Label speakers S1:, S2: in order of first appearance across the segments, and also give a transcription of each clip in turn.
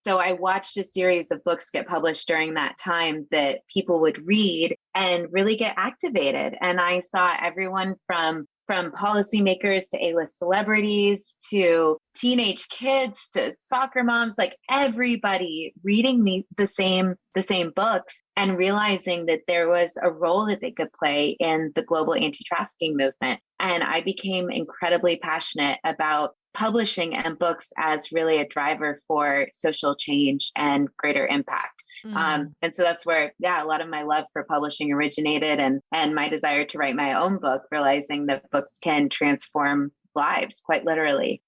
S1: So I watched a series of books get published during that time that people would read and really get activated. And I saw everyone from policymakers to A-list celebrities to teenage kids to soccer moms, like everybody reading the same books and realizing that there was a role that they could play in the global anti-trafficking movement. And I became incredibly passionate about publishing and books as really a driver for social change and greater impact. And so that's where, a lot of my love for publishing originated, and my desire to write my own book, realizing that books can transform lives, quite literally.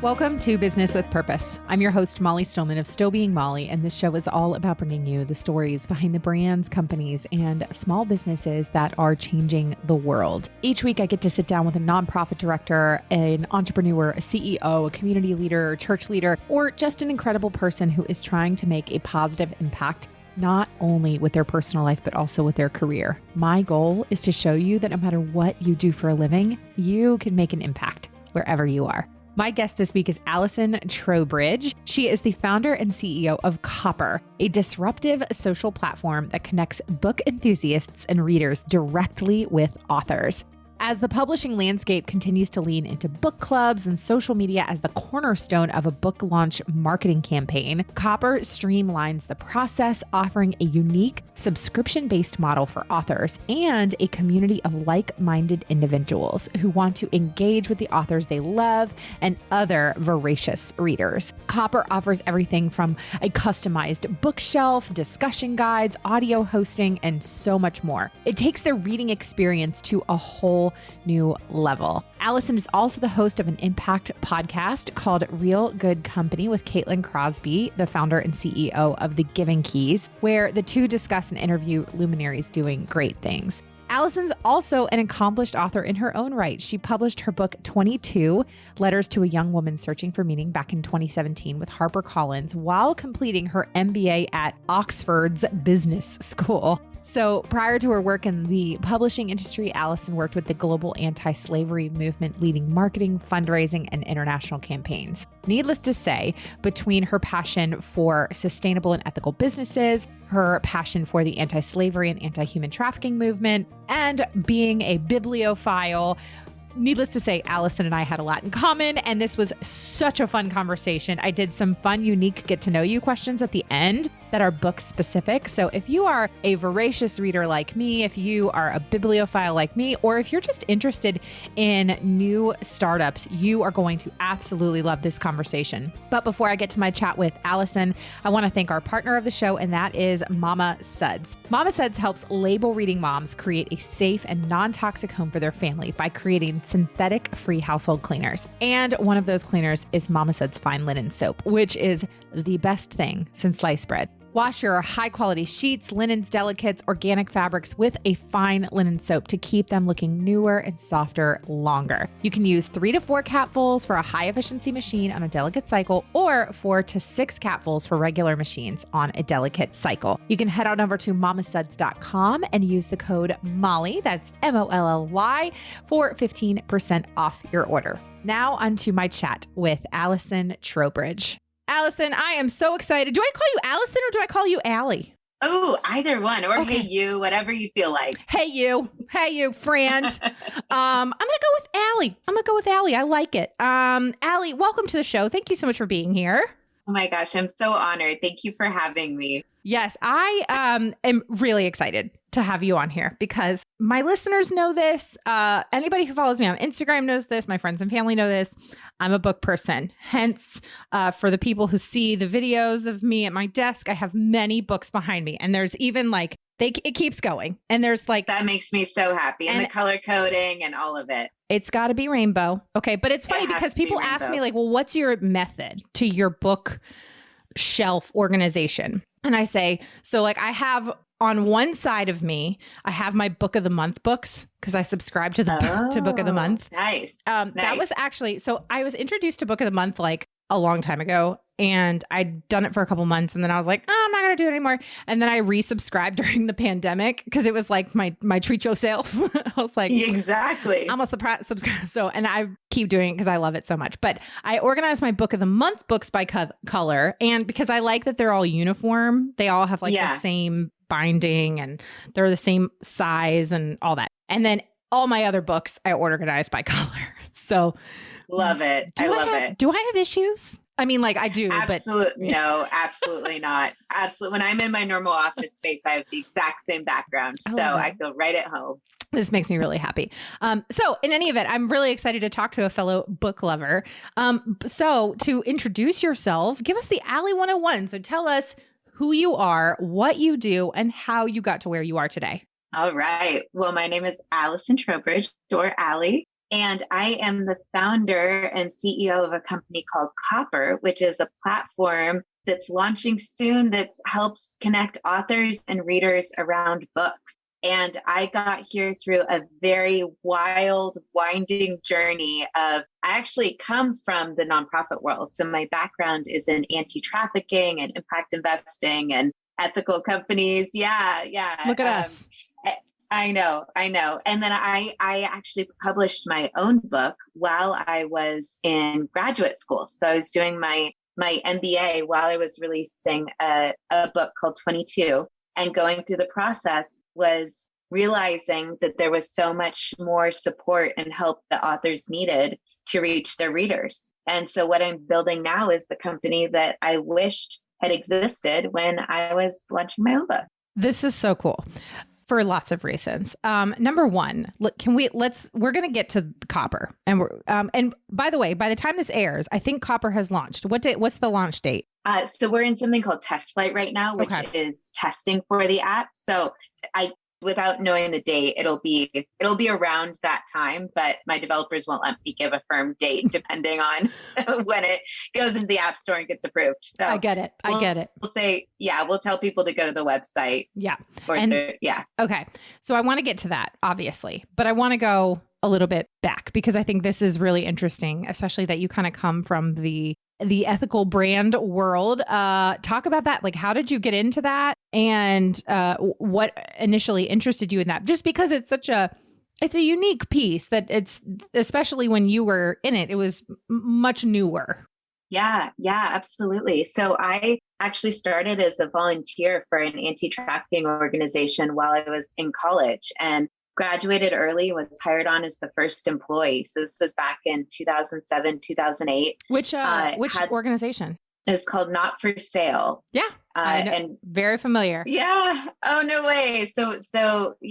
S2: Welcome to Business with Purpose. I'm your host, Molly Stillman of Still Being Molly, and this show is all about bringing you the stories behind the brands, companies, and small businesses that are changing the world. Each week, I get to sit down with a nonprofit director, an entrepreneur, a CEO, a community leader, church leader, or just an incredible person who is trying to make a positive impact, not only with their personal life, but also with their career. My goal is to show you that no matter what you do for a living, you can make an impact wherever you are. My guest this week is Allison Trowbridge. She is the founder and CEO of Copper, a disruptive social platform that connects book enthusiasts and readers directly with authors. As the publishing landscape continues to lean into book clubs and social media as the cornerstone of a book launch marketing campaign, Copper streamlines the process, offering a unique subscription-based model for authors and a community of like-minded individuals who want to engage with the authors they love and other voracious readers. Copper offers everything from a customized bookshelf, discussion guides, audio hosting, and so much more. It takes their reading experience to a whole new level. Allison is also the host of an impact podcast called Real Good Company with Caitlin Crosby, the founder and CEO of The Giving Keys, where the two discuss and interview luminaries doing great things. Allison's also an accomplished author in her own right. She published her book 22, Letters to a Young Woman Searching for Meaning, back in 2017 with Harper Collins while completing her MBA at Oxford's Business School. So prior to her work in the publishing industry, Allison worked with the global anti-slavery movement, leading marketing, fundraising, and international campaigns. Needless to say, between her passion for sustainable and ethical businesses, her passion for the anti-slavery and anti-human trafficking movement, and being a bibliophile, needless to say, Allison and I had a lot in common, and this was such a fun conversation. I did some fun, unique get-to-know-you questions at the end that are book specific. So if you are a voracious reader like me, if you are a bibliophile like me, or if you're just interested in new startups, you are going to absolutely love this conversation. But before I get to my chat with Allison, I want to thank our partner of the show, and that is Mama Suds. Mama Suds helps label reading moms create a safe and non-toxic home for their family by creating synthetic-free household cleaners. And one of those cleaners is Mama Suds Fine Linen Soap, which is the best thing since sliced bread. Wash your high-quality sheets, linens, delicates, organic fabrics with a fine linen soap to keep them looking newer and softer longer. You can use 3 to 4 capfuls for a high-efficiency machine on a delicate cycle, or 4 to 6 capfuls for regular machines on a delicate cycle. You can head on over to mamasuds.com and use the code MOLLY, that's MOLLY, for 15% off your order. Now onto my chat with Allison Trowbridge. Allison, I am so excited. Do I call you Allison or do I call you Allie?
S1: Oh, either one. Or
S2: Okay.
S1: hey, you, whatever you feel like.
S2: Hey, you, friend. I'm going to go with Allie. I like it. Allie, welcome to the show. Thank you so much for being here.
S1: Oh my gosh, I'm so honored. Thank you for having me.
S2: Yes, I am really excited to have you on here because my listeners know this. Anybody who follows me on Instagram knows this. My friends and family know this. I'm a book person. Hence, for the people who see the videos of me at my desk, I have many books behind me. And there's even like, it keeps going. And there's like...
S1: That makes me so happy. And the color coding and all of it.
S2: It's got to be rainbow. Okay. But it's funny because people ask me like, well, what's your method to your book shelf organization? And I say, so like I have on one side of me, I have my book of the month books because I subscribe to the to book of the month.
S1: Nice.
S2: That was actually, so I was introduced to book of the month like a long time ago, and I'd done it for a couple months, and then I was like, oh, I'm not going want to do it anymore. And then I resubscribed during the pandemic because it was like my treat yourself. I was like,
S1: exactly.
S2: I'm a subscribe. So, and I keep doing it because I love it so much. But I organized my book of the month books by color. And because I like that they're all uniform, they all have like the same binding and they're the same size and all that. And then all my other books I organized by color. So
S1: love it. I love it.
S2: Do I have issues? I mean, like I do,
S1: absolutely. No, absolutely not. Absolutely. When I'm in my normal office space, I have the exact same background. So I feel right at home.
S2: This makes me really happy. So in any event, I'm really excited to talk to a fellow book lover. So to introduce yourself, give us the Allie 101. So tell us who you are, what you do, and how you got to where you are today.
S1: All right. Well, my name is Allison Trowbridge, or Allie, and I am the founder and CEO of a company called Copper, which is a platform that's launching soon that helps connect authors and readers around books. And I got here through a very wild, winding journey of, I actually come from the nonprofit world. So my background is in anti-trafficking and impact investing and ethical companies. Yeah.
S2: Look at us.
S1: I know. And then I actually published my own book while I was in graduate school. So I was doing my MBA while I was releasing a book called 22. And going through the process was realizing that there was so much more support and help the authors needed to reach their readers. And so what I'm building now is the company that I wished had existed when I was launching my own book.
S2: This is so cool for lots of reasons. Number one, look, we're going to get to Copper. And by the way, by the time this airs, I think Copper has launched. What's the launch date?
S1: So we're in something called test flight right now, which is testing for the app. So without knowing the date, it'll be around that time, but my developers won't let me give a firm date depending on when it goes into the app store and gets approved. So
S2: I get it.
S1: We'll say, we'll tell people to go to the website.
S2: Yeah.
S1: Okay.
S2: So I want to get to that, obviously, but I want to go a little bit back because I think this is really interesting, especially that you kind of come from the ethical brand world. Talk about that. Like, how did you get into that? And what initially interested you in that? Just because it's a unique piece that it's, especially when you were in it, it was much newer.
S1: Yeah, absolutely. So I actually started as a volunteer for an anti-trafficking organization while I was in college and graduated early, was hired on as the first employee. So this was back in 2007, 2008.
S2: Which organization?
S1: It was called Not for Sale.
S2: Yeah. And very familiar.
S1: Yeah. Oh, no way. So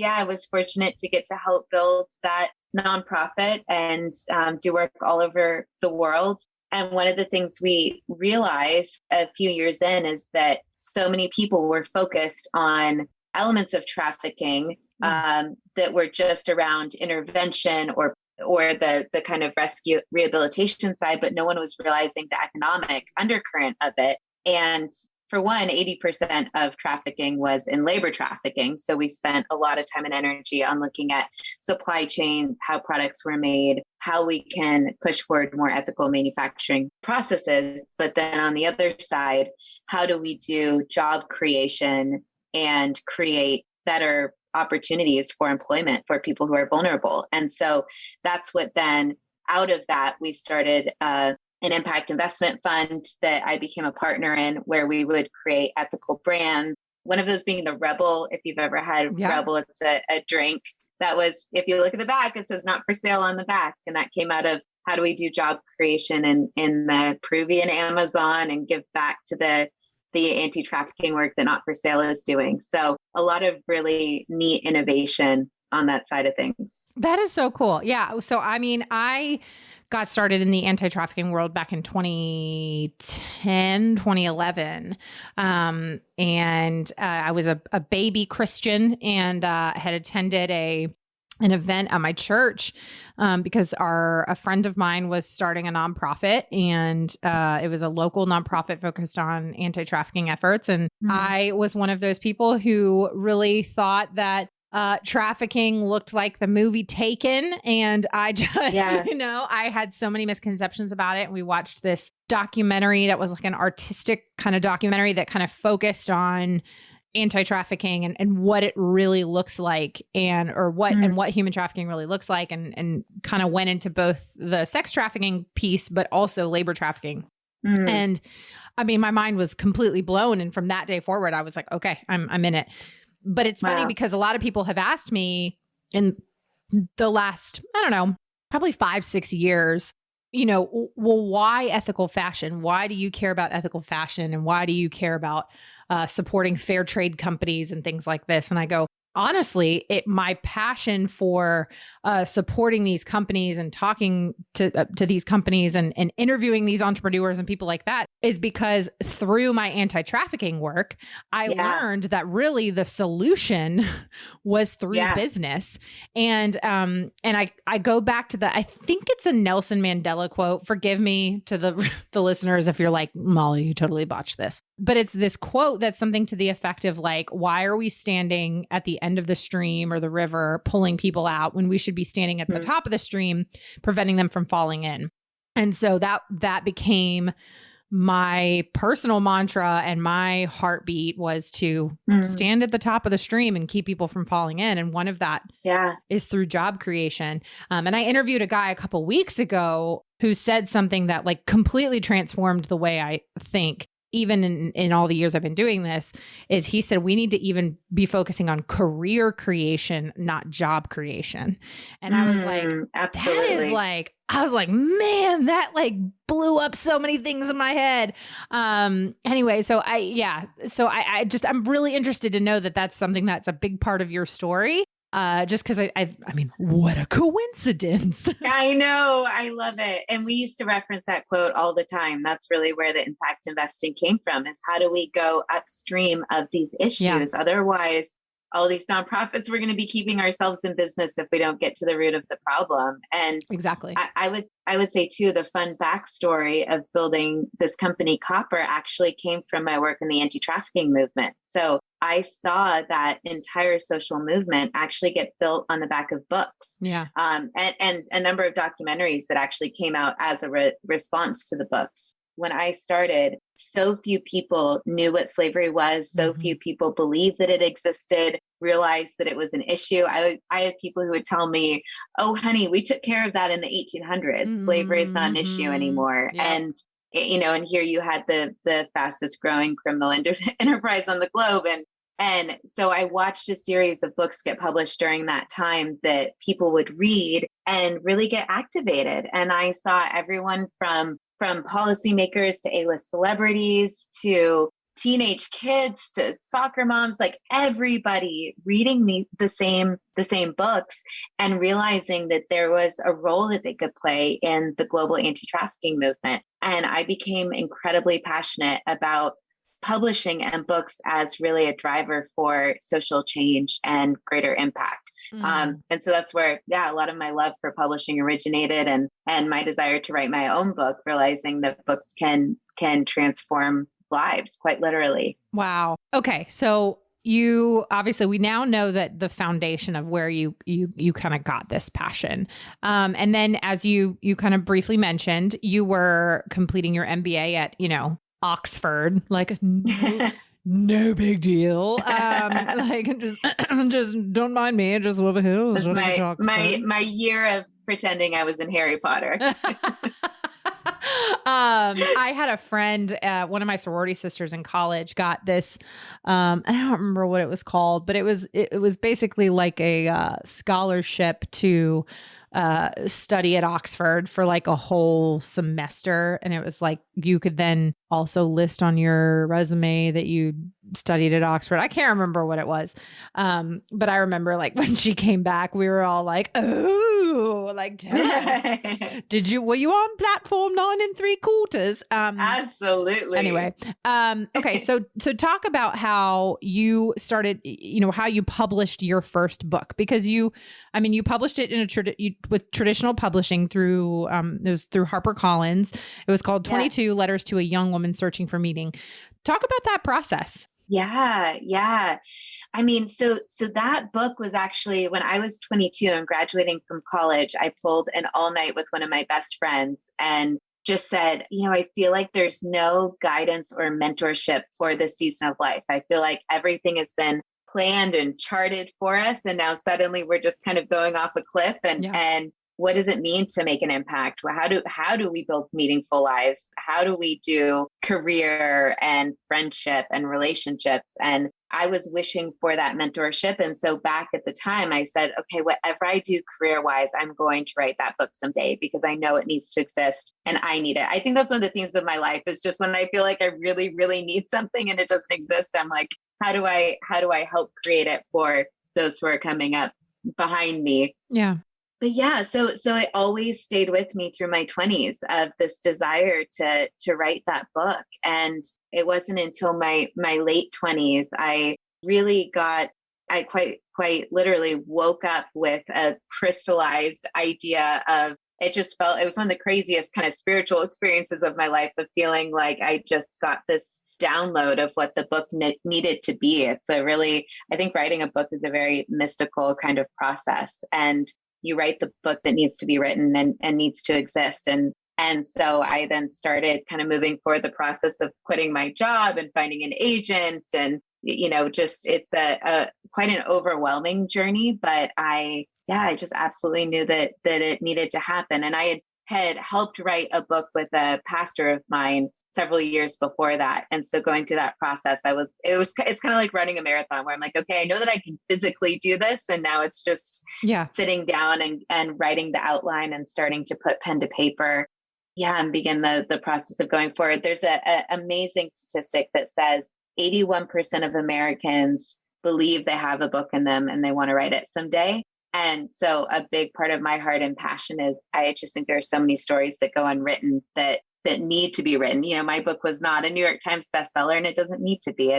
S1: I was fortunate to get to help build that nonprofit and do work all over the world. And one of the things we realized a few years in is that so many people were focused on elements of trafficking that were just around intervention or the kind of rescue rehabilitation side, but no one was realizing the economic undercurrent of it. And for one, 80% of trafficking was in labor trafficking. So we spent a lot of time and energy on looking at supply chains, how products were made, how we can push forward more ethical manufacturing processes. But then on the other side, how do we do job creation and create better opportunities for employment for people who are vulnerable? And so that's what then out of that, we started an impact investment fund that I became a partner in, where we would create ethical brands. One of those being the Rebel. If you've ever had Rebel, it's a drink that was, if you look at the back, it says not for sale on the back. And that came out of how do we do job creation in the Peruvian Amazon and give back to the anti-trafficking work that Not for Sale is doing. So a lot of really neat innovation on that side of things.
S2: That is so cool. Yeah. So, I mean, I got started in the anti-trafficking world back in 2010, 2011. And I was a baby Christian and had attended an event at my church because a friend of mine was starting a nonprofit, and it was a local nonprofit focused on anti-trafficking efforts. And I was one of those people who really thought that trafficking looked like the movie Taken. And I just,
S1: Yeah.
S2: I had so many misconceptions about it. And we watched this documentary that was like an artistic kind of documentary that kind of focused on anti-trafficking and what it really looks like and what human trafficking really looks like and kind of went into both the sex trafficking piece, but also labor trafficking. And I mean, my mind was completely blown. And from that day forward, I was like, okay, I'm in it. But it's funny because a lot of people have asked me in the last, I don't know, probably 5-6 years, well, why ethical fashion? Why do you care about ethical fashion? And why do you care about supporting fair trade companies and things like this? And I go, honestly, my passion for supporting these companies and talking to these companies and interviewing these entrepreneurs and people like that is because through my anti-trafficking work, I learned that really the solution was through business. And I go back to I think it's a Nelson Mandela quote. Forgive me to the listeners if you're like, Molly, you totally botched this. But it's this quote that's something to the effect of like, why are we standing at the end of the stream or the river pulling people out when we should be standing at the top of the stream, preventing them from falling in? And so that became my personal mantra, and my heartbeat was to stand at the top of the stream and keep people from falling in. And one of that is through job creation. And I interviewed a guy a couple weeks ago who said something that like completely transformed the way I think. Even in all the years I've been doing this, is he said, we need to even be focusing on career creation, not job creation. And I was like,
S1: absolutely.
S2: That is like, I was like, man, that like blew up so many things in my head. Anyway, so I'm really interested to know that that's something that's a big part of your story. Just because I mean, what a coincidence.
S1: I know. I love it. And we used to reference that quote all the time. That's really where the impact investing came from, is how do we go upstream of these issues? Otherwise, all these nonprofits, we're going to be keeping ourselves in business if we don't get to the root of the problem. And
S2: exactly.
S1: I would say too, the fun backstory of building this company Copper actually came from my work in the anti-trafficking movement. So I saw that entire social movement actually get built on the back of books.
S2: Yeah.
S1: And a number of documentaries that actually came out as a response to the books. When I started, so few people knew what slavery was. So few people believed that it existed, realized that it was an issue. I had people who would tell me, oh, honey, we took care of that in the 1800s. Slavery is not an issue anymore.
S2: Yep.
S1: And, and here you had the fastest growing criminal enterprise on the globe. And so I watched a series of books get published during that time that people would read and really get activated. And I saw everyone from policymakers to A-list celebrities to teenage kids to soccer moms, like everybody reading the same books and realizing that there was a role that they could play in the global anti-trafficking movement. And I became incredibly passionate about publishing and books as really a driver for social change and greater impact. And so that's where, a lot of my love for publishing originated, and my desire to write my own book, realizing that books can transform lives, quite literally.
S2: Wow. Okay. So you obviously, we now know that the foundation of where you kind of got this passion. And then as you kind of briefly mentioned, you were completing your MBA at, Oxford, like no big deal. Like just don't mind me. Just over here.
S1: That's my year of pretending I was in Harry Potter.
S2: I had a friend, one of my sorority sisters in college got this, I don't remember what it was called, but it was basically like a scholarship to study at Oxford for like a whole semester. And it was like, you could then also list on your resume that you studied at Oxford. I can't remember what it was. But I remember like when she came back, we were all like, oh, like, tell us, were you on platform 9 3/4?
S1: Absolutely.
S2: Anyway. Okay. So talk about how you started, how you published your first book, because you published it in with traditional publishing through, it was through Harper Collins. It was called 22 Letters to a Young Woman Searching for Meaning. Talk about that process.
S1: Yeah, yeah. I mean, so that book was actually when I was 22 and graduating from college, I pulled an all night with one of my best friends and just said, I feel like there's no guidance or mentorship for this season of life. I feel like everything has been planned and charted for us. And now suddenly we're just kind of going off a cliff and what does it mean to make an impact? How do we build meaningful lives? How do we do career and friendship and relationships? And I was wishing for that mentorship. And so back at the time, I said, okay, whatever I do career-wise, I'm going to write that book someday because I know it needs to exist and I need it. I think that's one of the themes of my life is just when I feel like I really, really need something and it doesn't exist, I'm like, how do I help create it for those who are coming up behind me?
S2: Yeah.
S1: But yeah, so it always stayed with me through my 20s of this desire to write that book. And it wasn't until my late 20s I quite literally woke up with a crystallized idea of it was one of the craziest kind of spiritual experiences of my life of feeling like I just got this download of what the book needed to be. I think writing a book is a very mystical kind of process. And you write the book that needs to be written and needs to exist. And so I then started kind of moving forward the process of quitting my job and finding an agent. And, it's a quite an overwhelming journey, but I just absolutely knew that it needed to happen. And I had helped write a book with a pastor of mine several years before that. And so going through that process, it's kind of like running a marathon where I'm like, okay, I know that I can physically do this. And now it's just sitting down and writing the outline and starting to put pen to paper. Yeah. And begin the process of going forward. There's a amazing statistic that says 81% of Americans believe they have a book in them and they want to write it someday. And so a big part of my heart and passion is I just think there are so many stories that go unwritten that need to be written. My book was not a New York Times bestseller and it doesn't need to be.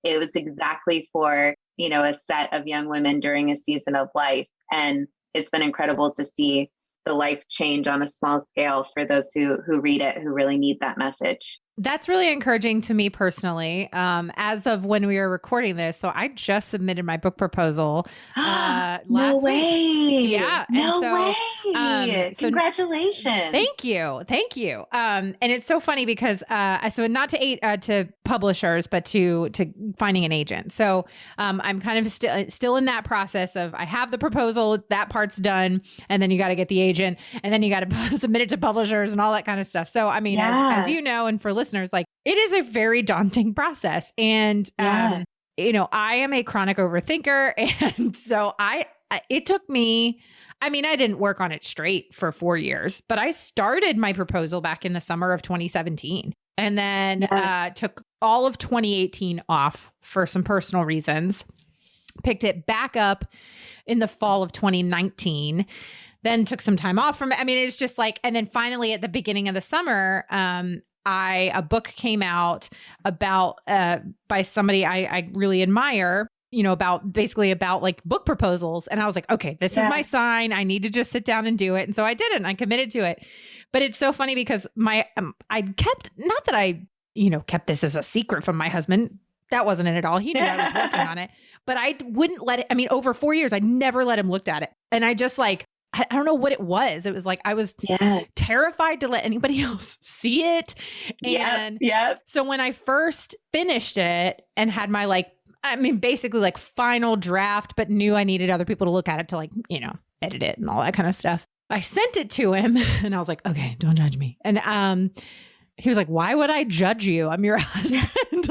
S1: It was exactly for, a set of young women during a season of life. And it's been incredible to see the life change on a small scale for those who read it, who really need that message.
S2: That's really encouraging to me personally. As of when we were recording this, so I just submitted my book proposal last
S1: way.
S2: week. Yeah,
S1: way! Congratulations!
S2: Thank you. And it's so funny because so not to publishers, but to finding an agent. So I'm kind of still in that process of I have the proposal, that part's done, and then you got to get the agent, and then you got to submit it to publishers and all that kind of stuff. So I mean, as you know, and for listeners, like it is a very daunting process. And, I am a chronic overthinker. And so it took me, I didn't work on it straight for 4 years, but I started my proposal back in the summer of 2017 and then took all of 2018 off for some personal reasons, picked it back up in the fall of 2019. Then took some time off from it. It's just like, and then finally at the beginning of the summer, a book came out about, by somebody I really admire, about like book proposals. And I was like, okay, this is my sign. I need to just sit down and do it. And so I did it and I committed to it. But it's so funny because I kept, not that I, kept this as a secret from my husband. That wasn't it at all. He knew I was working on it, but I wouldn't let it. Over 4 years, I never let him look at it. And I just like, I don't know what it was. It was like, I was terrified to let anybody else see it. And so when I first finished it and had my basically like final draft, but knew I needed other people to look at it to edit it and all that kind of stuff. I sent it to him and I was like, okay, don't judge me. And, he was like, why would I judge you? I'm your husband.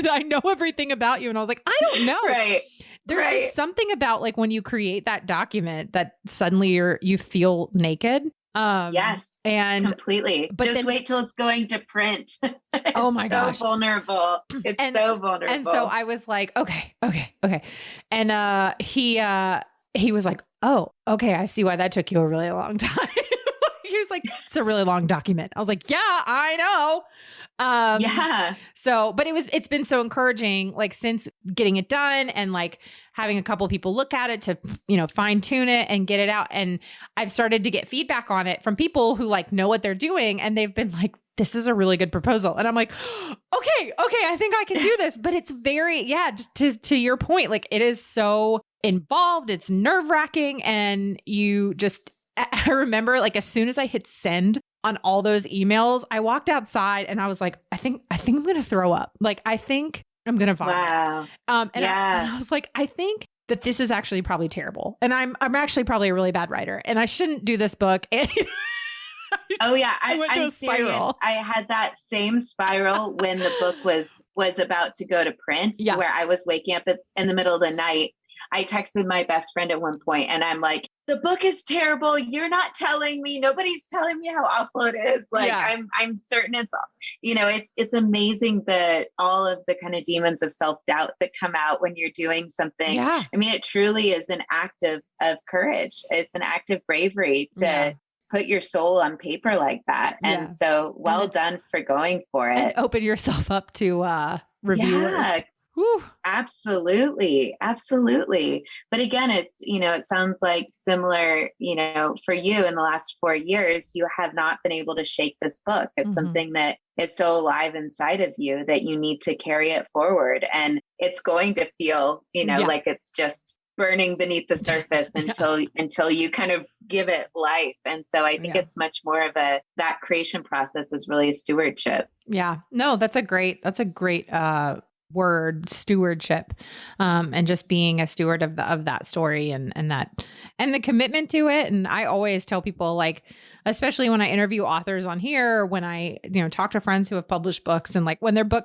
S2: I know everything about you. And I was like, I don't know.
S1: Right.
S2: There's just something about like when you create that document that suddenly you feel naked.
S1: Yes.
S2: And
S1: completely. But just wait till it's going to print.
S2: Oh my gosh.
S1: So vulnerable. It's so vulnerable.
S2: And so I was like, okay. And he was like, oh, okay. I see why that took you a really long time. He was like, it's a really long document. I was like, yeah, I know. So, but it's been so encouraging, like since getting it done and like having a couple of people look at it to, fine tune it and get it out. And I've started to get feedback on it from people who like know what they're doing. And they've been like, this is a really good proposal. And I'm like, okay, I think I can do this. But it's very, just to your point, like it is so involved. It's nerve-wracking. And I remember like as soon as I hit send on all those emails, I walked outside and I was like, I think I'm going to throw up. Like, I think I'm going to vomit.
S1: Wow.
S2: And I was like, I think that this is actually probably terrible. And I'm actually probably a really bad writer and I shouldn't do this book. And
S1: oh yeah.
S2: I'm
S1: serious. I had that same spiral when the book was about to go to print, where I was waking up in the middle of the night. I texted my best friend at one point and I'm like, the book is terrible. You're not telling me. Nobody's telling me how awful it is. Like I'm certain it's amazing that all of the kind of demons of self-doubt that come out when you're doing something. Yeah. I mean, it truly is an act of courage. It's an act of bravery to put your soul on paper like that. And so well done for going for it.
S2: And open yourself up to reviewers.
S1: Yeah. Whew, absolutely. But again, it sounds like similar, for you in the last 4 years, you have not been able to shake this book. It's something that is so alive inside of you that you need to carry it forward. And it's going to feel, like it's just burning beneath the surface until you kind of give it life. And so I think it's much more of that creation process is really a stewardship.
S2: Yeah, no, that's a great word, stewardship, and just being a steward of that story and the commitment to it. And I always tell people, like, especially when I interview authors on here, when I, talk to friends who have published books and like when their book,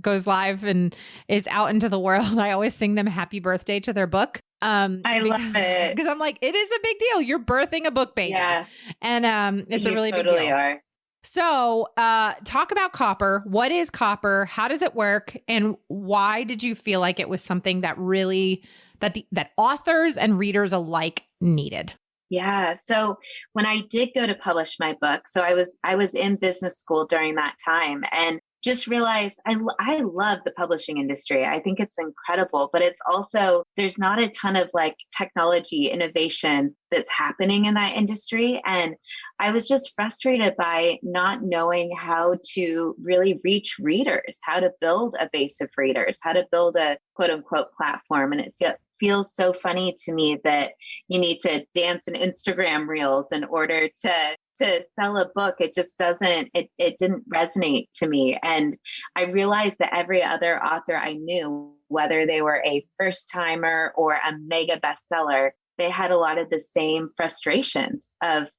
S2: goes live and is out into the world, I always sing them happy birthday to their book.
S1: I love it.
S2: Because I'm like, it is a big deal. You're birthing a book baby. Yeah. And it's a really big deal.
S1: You totally are.
S2: So, talk about Copper. What is Copper? How does it work? And why did you feel like it was something that really, that authors and readers alike needed?
S1: Yeah. So when I did go to publish my book, so I was in business school during that time and just realized I love the publishing industry. I think it's incredible, but it's also, there's not a ton of like technology innovation that's happening in that industry. And I was just frustrated by not knowing how to really reach readers, how to build a base of readers, how to build a quote unquote platform. And it feels so funny to me that you need to dance in Instagram reels in order to sell a book. It just doesn't, it didn't resonate to me. And I realized that every other author I knew, whether they were a first timer or a mega bestseller, they had a lot of the same frustrations of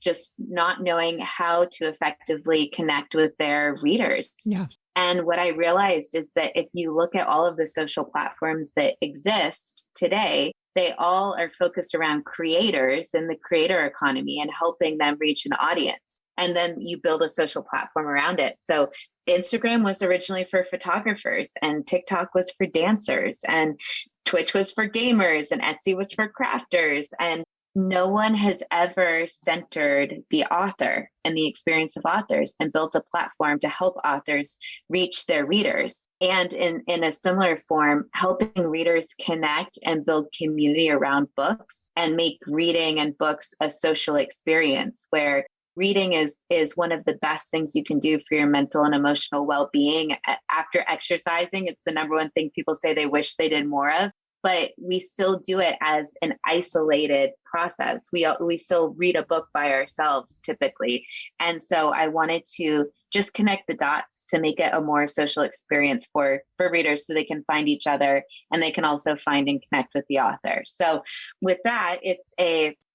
S1: just not knowing how to effectively connect with their readers. Yeah. And what I realized is that if you look at all of the social platforms that exist today, they all are focused around creators and the creator economy and helping them reach an audience. And then you build a social platform around it. So Instagram was originally for photographers and TikTok was for dancers and Twitch was for gamers and Etsy was for crafters. And no one has ever centered the author and the experience of authors and built a platform to help authors reach their readers. And in a similar form, helping readers connect and build community around books and make reading and books a social experience where reading is one of the best things you can do for your mental and emotional well-being. After exercising, it's the number one thing people say they wish they did more of. But we still do it as an isolated process. We still read a book by ourselves typically. And so I wanted to just connect the dots to make it a more social experience for readers so they can find each other and they can also find and connect with the author. So with that,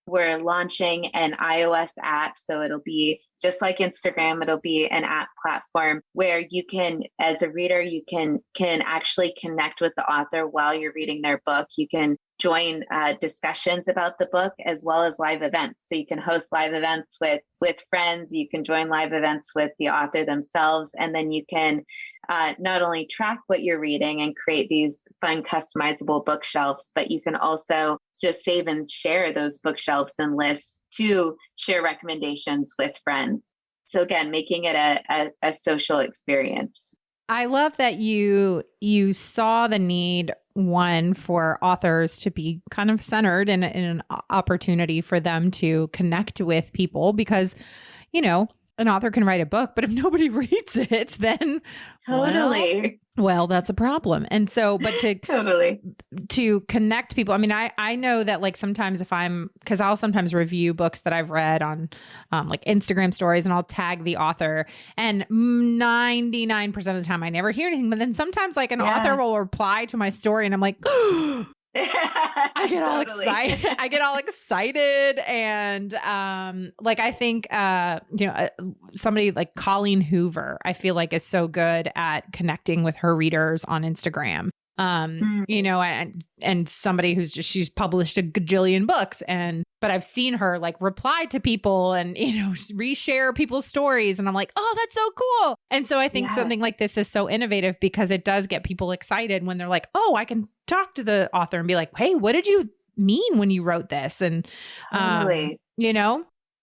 S1: we're launching an iOS app. So it'll be just like Instagram, it'll be an app platform where you can, as a reader, you can actually connect with the author while you're reading their book. You can join discussions about the book as well as live events. So you can host live events with friends, you can join live events with the author themselves, and then you can not only track what you're reading and create these fun customizable bookshelves, but you can also just save and share those bookshelves and lists to share recommendations with friends. So again, making it a social experience.
S2: I love that you saw the need, one, for authors to be kind of centered in an opportunity for them to connect with people because, an author can write a book, but if nobody reads it, then
S1: Totally.
S2: well, that's a problem. And so, but
S1: Totally.
S2: to connect people. I mean, I know that like sometimes because I'll sometimes review books that I've read on like Instagram stories, and I'll tag the author, and 99% of the time I never hear anything. But then sometimes like an author will reply to my story and I'm like, I get all excited. I get all excited. And like, I think, somebody like Colleen Hoover, I feel like is so good at connecting with her readers on Instagram. And somebody she's published a gajillion books, but I've seen her like reply to people and, reshare people's stories. And I'm like, oh, that's so cool. And so I think something like this is so innovative because it does get people excited when they're like, oh, I can talk to the author and be like, hey, what did you mean when you wrote this? And,
S1: Totally.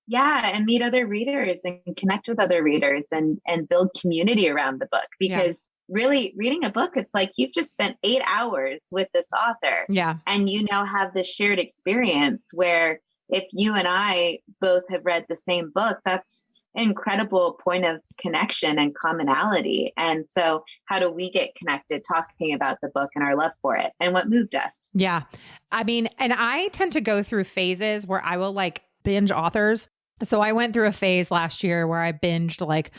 S1: Yeah. And meet other readers and connect with other readers and build community around the book, because really reading a book, it's like you've just spent 8 hours with this author.
S2: Yeah.
S1: And you now have this shared experience where if you and I both have read the same book, that's an incredible point of connection and commonality. And so how do we get connected talking about the book and our love for it and what moved us?
S2: Yeah. I mean, and I tend to go through phases where I will like binge authors. So I went through a phase last year where I binged like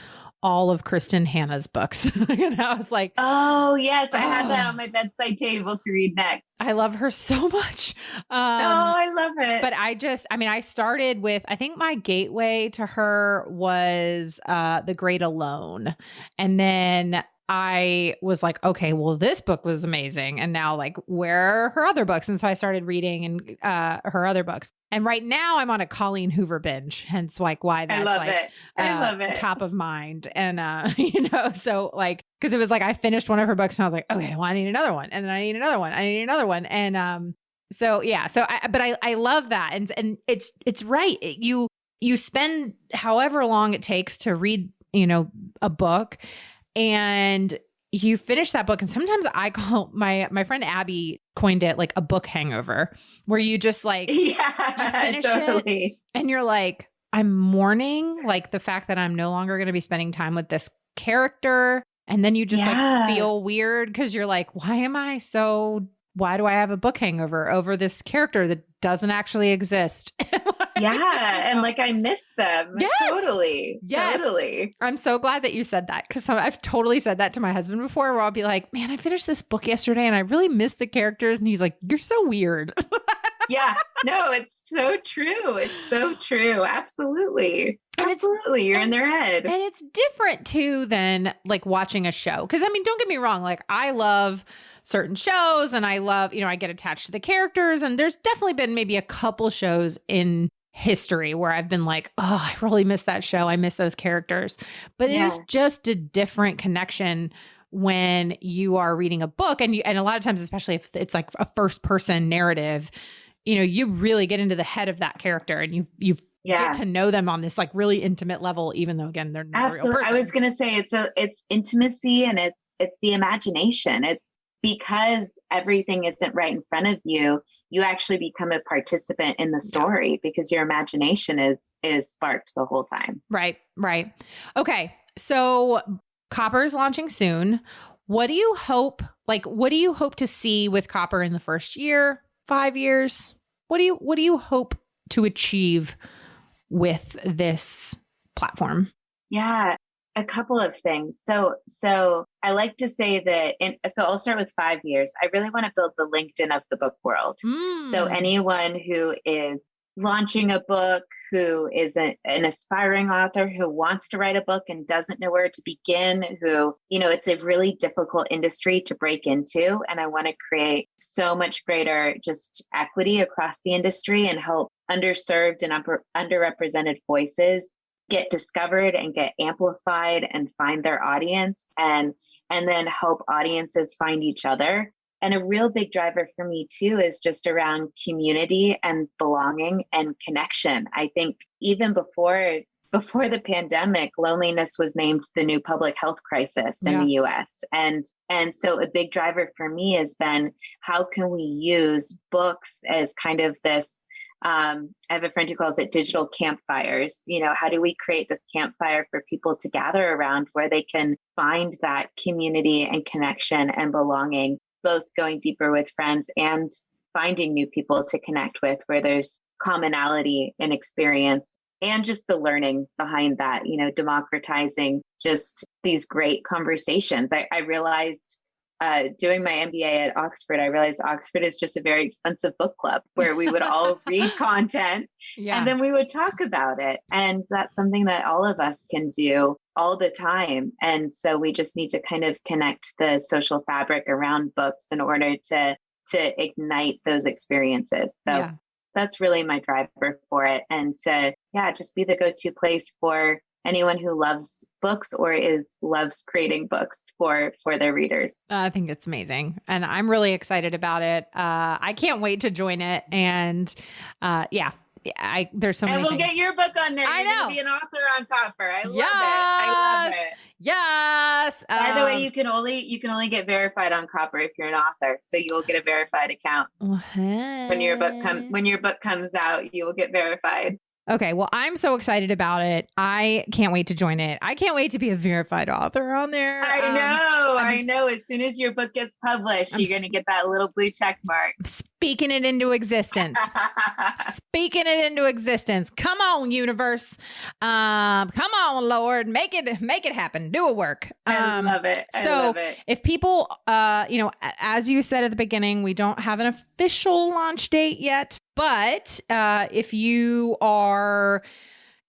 S2: all of Kristen Hanna's books. And I was like,
S1: oh yes, I had that on my bedside table to read next.
S2: I love her so much.
S1: I love it.
S2: But I started with, I think my gateway to her was The Great Alone. And then I was like, okay, well, this book was amazing. And now like, where are her other books? And so I started reading her other books. And right now I'm on a Colleen Hoover binge, hence like why that's
S1: I love it.
S2: Top of mind. And, so like, cause it was like, I finished one of her books and I was like, okay, well, I need another one. And then I need another one. I need another one. And, I love that. And it's right. You spend however long it takes to read, a book, and you finish that book. And sometimes I call my friend Abby coined it like a book hangover, where you just like, you finish it and you're like, I'm mourning like the fact that I'm no longer going to be spending time with this character. And then you just like feel weird because you're like, why do I have a book hangover over this character that doesn't actually exist?
S1: And like I miss them.
S2: Yes.
S1: Totally. Yes. Totally.
S2: I'm so glad that you said that, because I've totally said that to my husband before, where I'll be like, man, I finished this book yesterday and I really miss the characters. And he's like, you're so weird.
S1: Yeah. No, it's so true. It's so true. Absolutely. Absolutely. You're in their head.
S2: And it's different too than like watching a show. Because I mean, don't get me wrong. Like I love certain shows and I love, I get attached to the characters. And there's definitely been maybe a couple shows in history where I've been like, oh, I really miss that show. I miss those characters. But it is just a different connection when you are reading a book. And a lot of times, especially if it's like a first person narrative, you really get into the head of that character and you get to know them on this like really intimate level, even though again, they're not a real person.
S1: I was going to say it's intimacy and it's the imagination. It's because everything isn't right in front of you. You actually become a participant in the story because your imagination is sparked the whole time.
S2: Right. Okay. So Copper is launching soon. What do you hope to see with Copper in the first year, 5 years? What do you hope to achieve with this platform? Yeah,
S1: a couple of things. So I like to say that, so I'll start with 5 years. I really want to build the LinkedIn of the book world. So anyone who is launching a book, who is an aspiring author, who wants to write a book and doesn't know where to begin, it's a really difficult industry to break into. And I want to create so much greater just equity across the industry and help underserved and underrepresented voices get discovered and get amplified and find their audience, and then help audiences find each other. And a real big driver for me too is just around community and belonging and connection. I think even before the pandemic, loneliness was named the new public health crisis in the US. And so a big driver for me has been, how can we use books as kind of this I have a friend who calls it digital campfires. How do we create this campfire for people to gather around where they can find that community and connection and belonging, both going deeper with friends and finding new people to connect with where there's commonality in experience and just the learning behind that, democratizing just these great conversations. I realized doing my MBA at Oxford, I realized Oxford is just a very expensive book club where we would all read content and then we would talk about it. And that's something that all of us can do all the time. And so we just need to kind of connect the social fabric around books in order to ignite those experiences. So that's really my driver for it. And to, just be the go-to place for anyone who loves books or loves creating books for their readers.
S2: I think it's amazing. And I'm really excited about it. I can't wait to join it. And there's so many
S1: And we'll
S2: things.
S1: get your book on there.
S2: I
S1: You're
S2: know.
S1: going to be an author on Copper. I love it.
S2: Yes.
S1: By the way, you can only get verified on Copper if you're an author. So you'll get a verified account. When your book comes out, you will get verified.
S2: Okay, well, I'm so excited about it. I can't wait to join it. I can't wait to be a verified author on there.
S1: I know. As soon as your book gets published, you're going to get that little blue check mark.
S2: Speaking it into existence. Come on, universe. Come on, Lord. Make it happen. Do a work.
S1: I love it.
S2: If people, as you said at the beginning, we don't have an official launch date yet. But if you are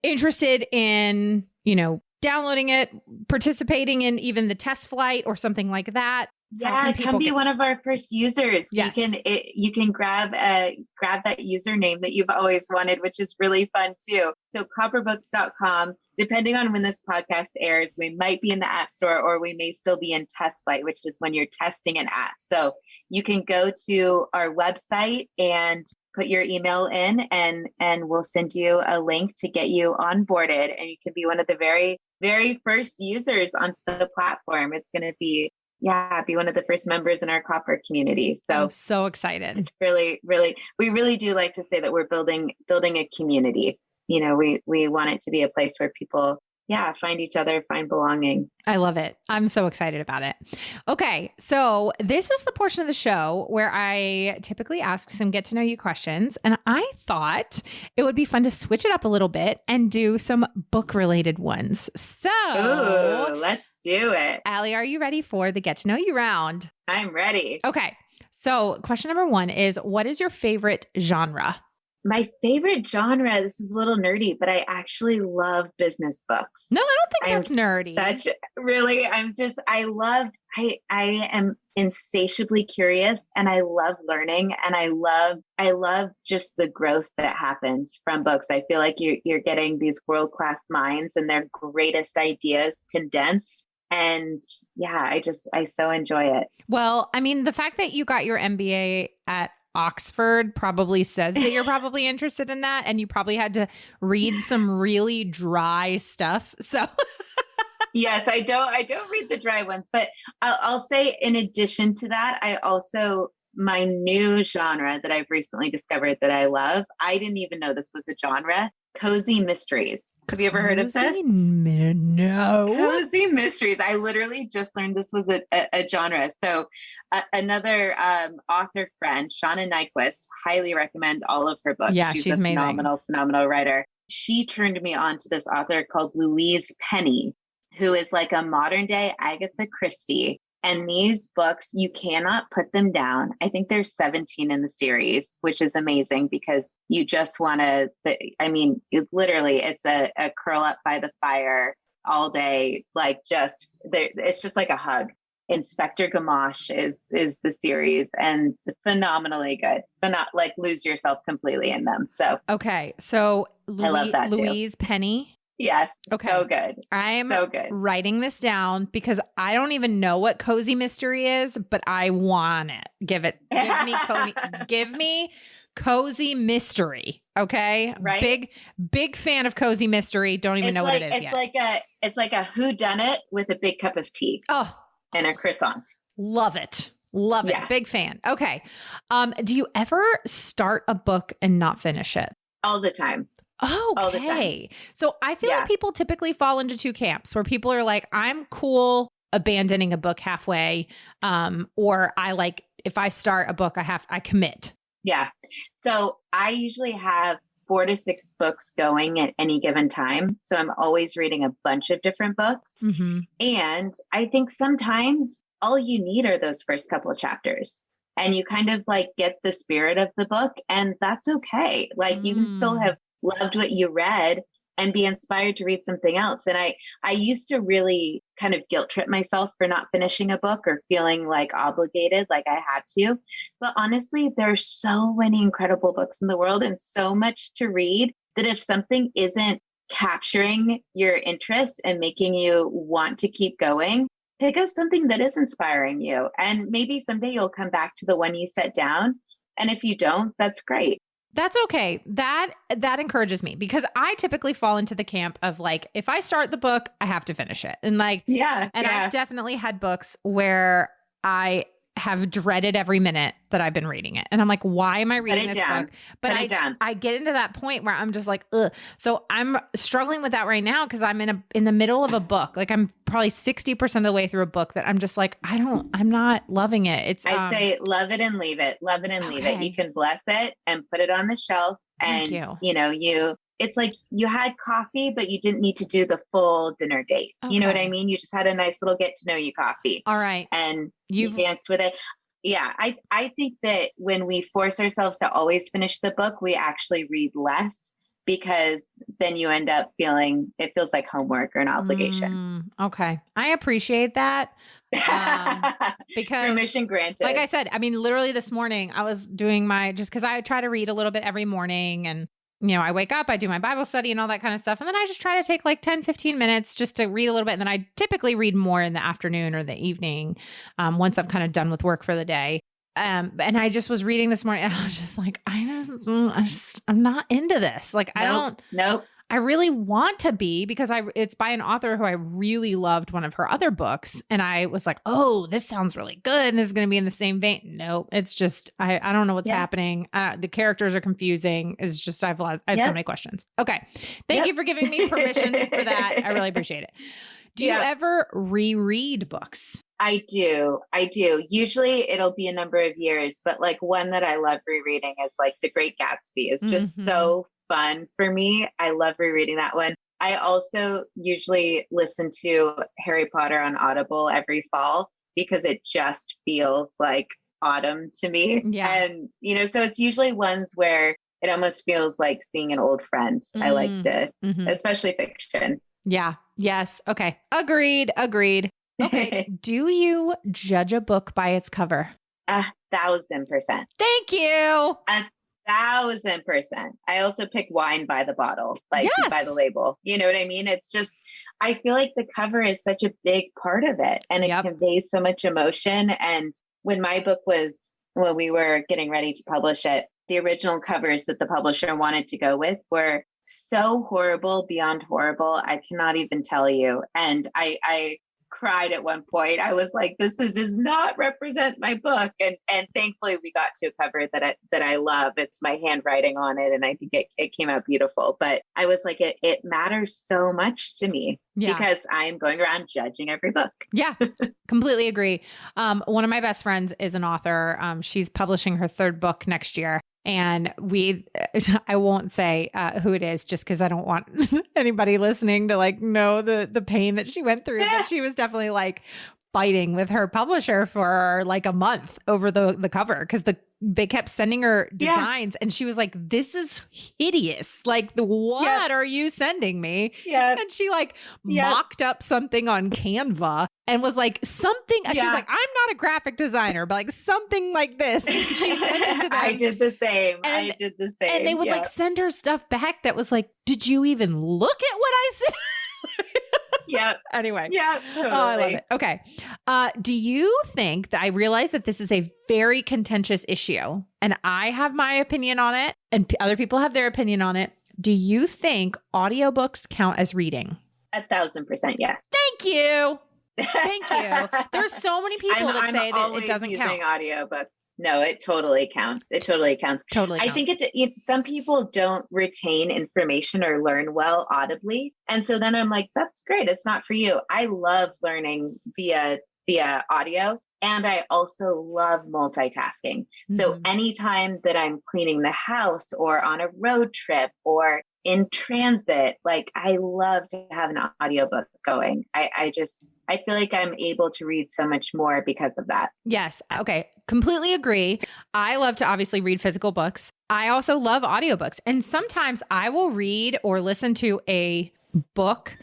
S2: interested in, downloading it, participating in even the test flight or something like that.
S1: Come be one of our first users.
S2: Yes.
S1: You can grab that username that you've always wanted, which is really fun too. So copperbooks.com, depending on when this podcast airs, we might be in the App Store or we may still be in test flight, which is when you're testing an app. So you can go to our website and put your email in and we'll send you a link to get you onboarded and you can be one of the very, very first users onto the platform. It's going to be one of the first members in our Copper community. So
S2: I'm so excited.
S1: It's really, really, we really do like to say that we're building a community. We want it to be a place where people, find each other, find belonging.
S2: I love it. I'm so excited about it. Okay. So this is the portion of the show where I typically ask some get to know you questions. And I thought it would be fun to switch it up a little bit and do some book related ones. So
S1: let's do it.
S2: Allie, are you ready for the get to know you round?
S1: I'm ready.
S2: Okay. So question number 1 is, what is your favorite genre?
S1: My favorite genre, this is a little nerdy, but I actually love business books.
S2: No, I don't think that's nerdy.
S1: I am insatiably curious and I love learning and I love just the growth that happens from books. I feel like you're getting these world-class minds and their greatest ideas condensed. And I so enjoy it.
S2: Well, I mean, the fact that you got your MBA at Oxford probably says that you're probably interested in that. And you probably had to read some really dry stuff. So
S1: yes, I don't read the dry ones, but I'll say in addition to that, my new genre that I've recently discovered that I love, I didn't even know this was a genre, cozy mysteries. Have you ever heard of this?
S2: No.
S1: Cozy mysteries. I literally just learned this was a genre. So another author friend, Shauna Nyquist, highly recommend all of her books.
S2: Yeah, she's amazing.
S1: Phenomenal writer. She turned me on to this author called Louise Penny, who is like a modern day Agatha Christie. And these books, you cannot put them down. I think there's 17 in the series, which is amazing because you just want to, it's a curl up by the fire all day. It's just like a hug. Inspector Gamache is the series and phenomenally good, but not lose yourself completely in them. So,
S2: okay. So
S1: I love that
S2: Louise Penny.
S1: Yes.
S2: Okay.
S1: So good.
S2: I'm
S1: so good.
S2: Writing this down because I don't even know what cozy mystery is, but I want it. Give me cozy mystery. Okay.
S1: Right.
S2: Big fan of cozy mystery. Don't even know what it is yet.
S1: It's like a whodunit with a big cup of tea.
S2: Oh,
S1: and a croissant.
S2: Love it. Love it.
S1: Yeah.
S2: Big fan. Okay. Do you ever start a book and not finish it?
S1: All the time. All the time.
S2: Okay. So I feel
S1: Yeah.
S2: like people typically fall into two camps where people are like, I'm cool abandoning a book halfway. Or I like, if I start a book, I commit.
S1: Yeah. So I usually have 4 to 6 books going at any given time. So I'm always reading a bunch of different books.
S2: Mm-hmm.
S1: And I think sometimes all you need are those first couple of chapters. And you kind of like get the spirit of the book, and that's okay. Like you can still have loved what you read and be inspired to read something else. And I used to really kind of guilt trip myself for not finishing a book or feeling like obligated, like I had to. But honestly, there's so many incredible books in the world and so much to read that if something isn't capturing your interest and making you want to keep going, pick up something that is inspiring you. And maybe someday you'll come back to the one you set down. And if you don't, that's great.
S2: That's okay. That encourages me because I typically fall into the camp of like, if I start the book, I have to finish it. And like, I've definitely had books where I have dreaded every minute that I've been reading it. And I'm like, why am I reading this book? But I get into that point where I'm just like, ugh. So I'm struggling with that right now because I'm in the middle of a book. Like I'm probably 60% of the way through a book that I'm just like, I'm not loving it.
S1: I say love it and leave it. Love it and leave it. You can bless it and put it on the shelf. And it's like you had coffee, but you didn't need to do the full dinner date. Okay. You know what I mean? You just had a nice little get to know you coffee.
S2: All right.
S1: And you danced with it. Yeah. I think that when we force ourselves to always finish the book, we actually read less because then you end up feeling, it feels like homework or an obligation.
S2: Okay. I appreciate that. Because
S1: permission granted.
S2: Like I said, I mean, literally this morning I was doing just cause I try to read a little bit every morning and I wake up, I do my Bible study and all that kind of stuff. And then I just try to take like 10, 15 minutes just to read a little bit. And then I typically read more in the afternoon or the evening once I'm kind of done with work for the day. And I just was reading this morning and I was just like, I'm not into this. Like,
S1: Nope.
S2: I really want to be because it's by an author who I really loved one of her other books. And I was like, oh, this sounds really good. And this is going to be in the same vein. No, it's just, I don't know what's happening. The characters are confusing. It's just, I have so many questions. Okay. Thank you for giving me permission for that. I really appreciate it. Do you ever reread books?
S1: I do. Usually it'll be a number of years, but like one that I love rereading is like The Great Gatsby. It's just so fun for me. I love rereading that one. I also usually listen to Harry Potter on Audible every fall because it just feels like autumn to me. Yeah. And, so it's usually ones where it almost feels like seeing an old friend. I like to, especially fiction.
S2: Yeah. Yes. Okay. Agreed. Okay. Do you judge a book by its cover?
S1: 1,000%.
S2: Thank you.
S1: 1,000%. I also pick wine by the bottle, like by the label. You know what I mean? It's just, I feel like the cover is such a big part of it and it conveys so much emotion. And when we were getting ready to publish it, the original covers that the publisher wanted to go with were so horrible, beyond horrible. I cannot even tell you. And I cried at one point. I was like, this does not represent my book. And thankfully we got to a cover that I love. It's my handwriting on it. And I think it came out beautiful, but I was like, it matters so much to me because I'm going around judging every book. Yeah,
S2: completely agree. One of my best friends is an author. She's publishing her 3rd book next year. And I won't say who it is just because I don't want anybody listening to like know the pain that she went through. But she was definitely like fighting with her publisher for like a month over the cover because they kept sending her designs and she was like, this is hideous. Like, what are you sending me? Yeah. And she like mocked up something on Canva and was like something. She was like, I'm not a graphic designer, but like something like this. She sent it to them.
S1: I did the same.
S2: And they would like send her stuff back that was like, did you even look at what I said?
S1: Yeah.
S2: Anyway.
S1: Yeah. Totally.
S2: Oh, I love it. Okay. Do you think that I realize that this is a very contentious issue and I have my opinion on it and other people have their opinion on it. Do you think audiobooks count as reading?
S1: 1,000%. Yes.
S2: Thank you. Thank you. There's so many people that say that it doesn't count.
S1: Audiobooks. No, it totally counts. It totally counts.
S2: Totally counts.
S1: I think some people don't retain information or learn well audibly. And so then I'm like, that's great. It's not for you. I love learning via audio. And I also love multitasking. So anytime that I'm cleaning the house or on a road trip or in transit, like I love to have an audiobook going. I feel like I'm able to read so much more because of that.
S2: Yes. Okay. Completely agree. I love to obviously read physical books. I also love audiobooks. And sometimes I will read or listen to a book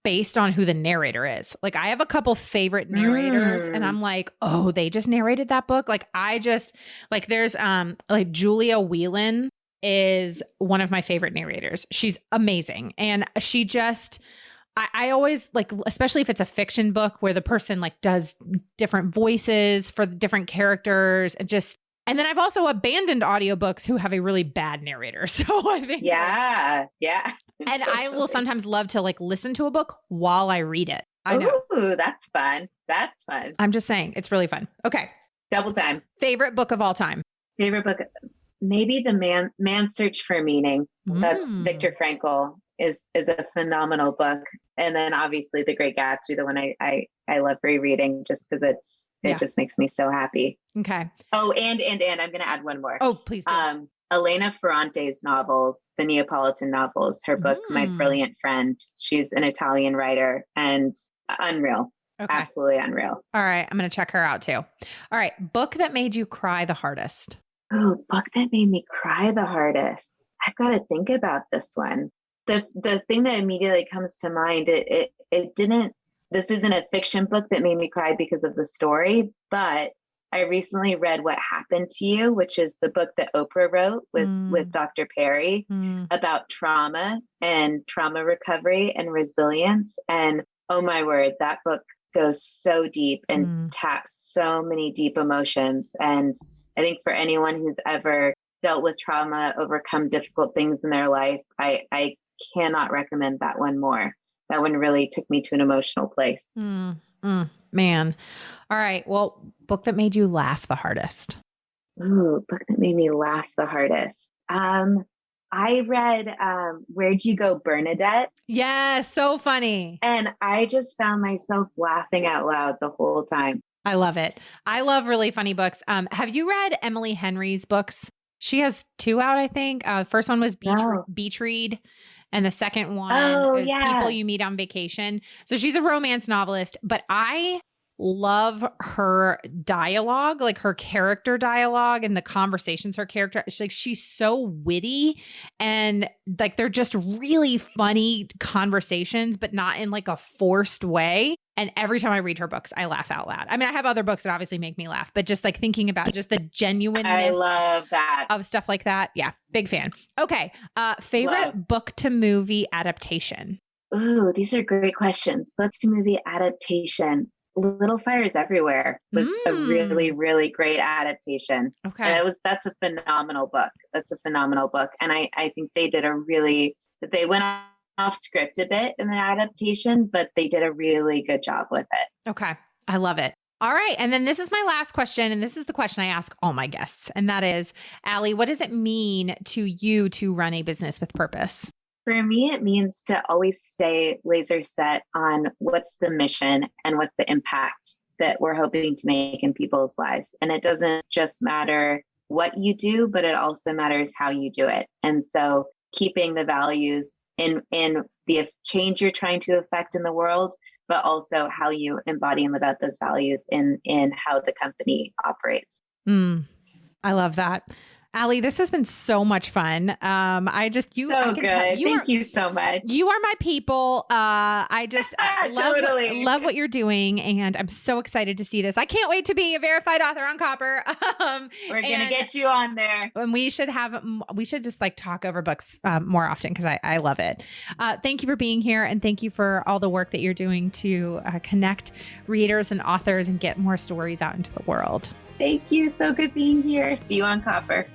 S2: based on who the narrator is. Like I have a couple favorite narrators and I'm like, oh, they just narrated that book. Like there's like Julia Whelan is one of my favorite narrators. She's amazing. And she just, I always like, especially if it's a fiction book where the person like does different voices for the different characters and then I've also abandoned audiobooks who have a really bad narrator. So I think.
S1: Yeah.
S2: And I will sometimes love to like listen to a book while I read it. I know.
S1: Ooh, that's fun.
S2: I'm just saying it's really fun. Okay.
S1: Double time.
S2: Favorite book of all time.
S1: Favorite book. Maybe The Man's Search for Meaning. That's Viktor Frankl is a phenomenal book. And then obviously The Great Gatsby, the one I love rereading just because it just makes me so happy.
S2: Okay.
S1: Oh, and I'm going to add one more.
S2: Oh, please do.
S1: Elena Ferrante's novels, the Neapolitan novels, her book, My Brilliant Friend. She's an Italian writer and unreal. Okay. Absolutely unreal.
S2: All right. I'm going to check her out too. All right. Book that made you cry the hardest.
S1: Oh, book that made me cry the hardest. I've got to think about this one. The thing that immediately comes to mind, this isn't a fiction book that made me cry because of the story, but I recently read What Happened to You, which is the book that Oprah wrote with Dr. Perry about trauma and trauma recovery and resilience. And oh my word, that book goes so deep and taps so many deep emotions. And I think for anyone who's ever dealt with trauma, overcome difficult things in their life, I cannot recommend that one more. That one really took me to an emotional place.
S2: Man. All right. Well, book that made you laugh the hardest.
S1: Ooh, book that made me laugh the hardest. I read Where'd You Go, Bernadette?
S2: Yeah, so funny.
S1: And I just found myself laughing out loud the whole time.
S2: I love it. I love really funny books. Have you read Emily Henry's books? She has 2 out, I think. First one was Beach Read. And the second one is People You Meet on Vacation. So she's a romance novelist, but I love her dialogue, like her character dialogue and the conversations her character. She's so witty and like they're just really funny conversations, but not in like a forced way. And every time I read her books, I laugh out loud. I mean, I have other books that obviously make me laugh, but just like thinking about just the genuineness
S1: I love that.
S2: of stuff like that. Yeah, big fan. Okay. Favorite book to movie adaptation?
S1: Ooh, these are great questions. Book to movie adaptation. Little Fires Everywhere was a really, really great adaptation.
S2: Okay.
S1: And that's a phenomenal book. And I think they went off script a bit in the adaptation, but they did a really good job with it.
S2: Okay. I love it. All right. And then this is my last question. And this is the question I ask all my guests. And that is, Allie, what does it mean to you to run a business with purpose?
S1: For me, it means to always stay laser set on what's the mission and what's the impact that we're hoping to make in people's lives. And it doesn't just matter what you do, but it also matters how you do it. And so keeping the values in the change you're trying to affect in the world, but also how you embody and live out those values in how the company operates.
S2: I love that. Allie, this has been so much fun. Thank
S1: you so much.
S2: You are my people. I just love what you're doing. And I'm so excited to see this. I can't wait to be a verified author on Copper.
S1: We're going to get you on there.
S2: And we should just like talk over books more often because I love it. Thank you for being here. And thank you for all the work that you're doing to connect readers and authors and get more stories out into the world.
S1: Thank you. So good being here. See you on Copper.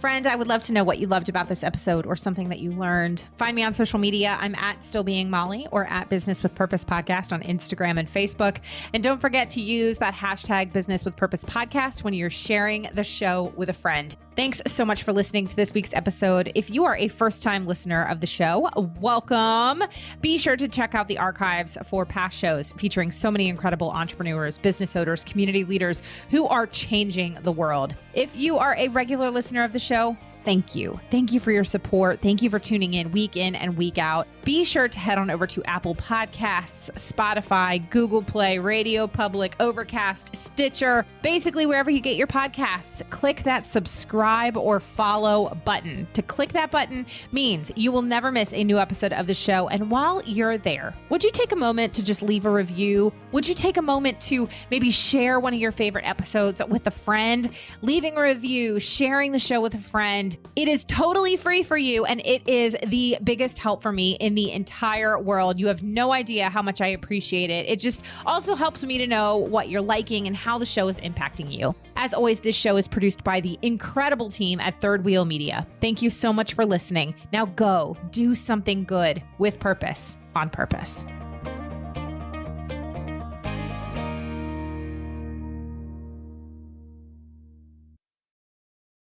S2: Friend, I would love to know what you loved about this episode or something that you learned. Find me on social media. I'm at Still Being Molly or at Business with Purpose Podcast on Instagram and Facebook. And don't forget to use that hashtag Business with Purpose Podcast when you're sharing the show with a friend. Thanks so much for listening to this week's episode. If you are a first-time listener of the show, welcome. Be sure to check out the archives for past shows featuring so many incredible entrepreneurs, business owners, community leaders who are changing the world. If you are a regular listener of the show, thank you. Thank you for your support. Thank you for tuning in and week out. Be sure to head on over to Apple Podcasts, Spotify, Google Play, Radio Public, Overcast, Stitcher, basically wherever you get your podcasts. Click that subscribe or follow button. To click that button means you will never miss a new episode of the show. And while you're there, would you take a moment to just leave a review? Would you take a moment to maybe share one of your favorite episodes with a friend? Leaving a review, sharing the show with a friend. It is totally free for you, and it is the biggest help for me in the entire world. You have no idea how much I appreciate it. It just also helps me to know what you're liking and how the show is impacting you. As always, this show is produced by the incredible team at Third Wheel Media. Thank you so much for listening. Now go do something good with purpose, on purpose.